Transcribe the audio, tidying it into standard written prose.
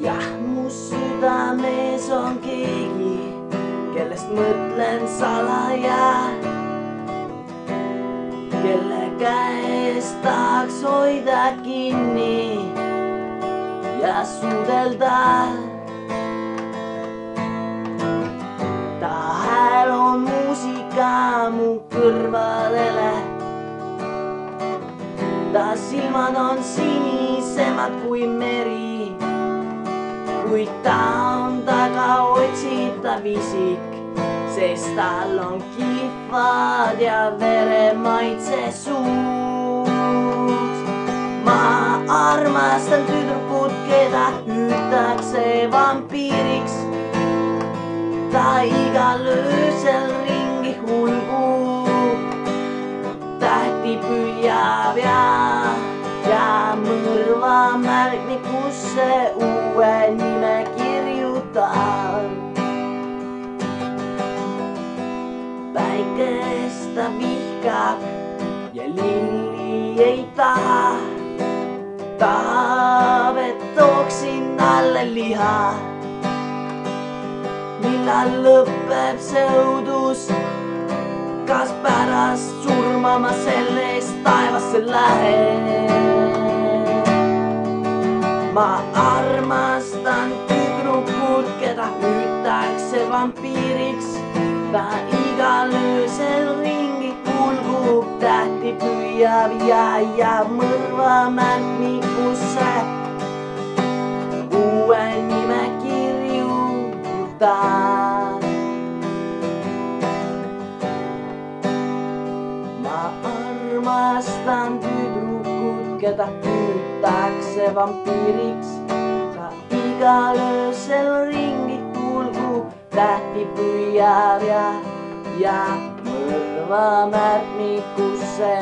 Ja mu südames on keegi, kellest mõtlen salaja, kelle käest tahaks hoida kinni ja suudelda. Ta hääl on muusika mu kõrvadele, ta silmad on sinisemad kui meri, kuid ta on tagaotsitav isik, sest tal on kihvad ja veremaitse suud. Ma armastan tüdrukut, keda hüütakse vampiiriks. Ta igal öösel ringi hulgub, tähti püüab ja mõrva märkmikusse uue nime kirjutab. Päikest ta vihkab ja lilli ei taha, tahab, et tooksin talle liha. Millal lõpeb see õudus, kas pärast surma ma selle eest taevasse lähen? Ma armastan tüdrukut, keda hüütakse vampiiriks. Ta igal öösel ringi kulgub, tähti püüab ja mõrva märkmikusse uue nime kirjutab. Ma armastan tüdrukut, keda hüütakse vampiiriks. Ta igal öösel ringi kulgub, tähti püüab ja mõrva märkmikusse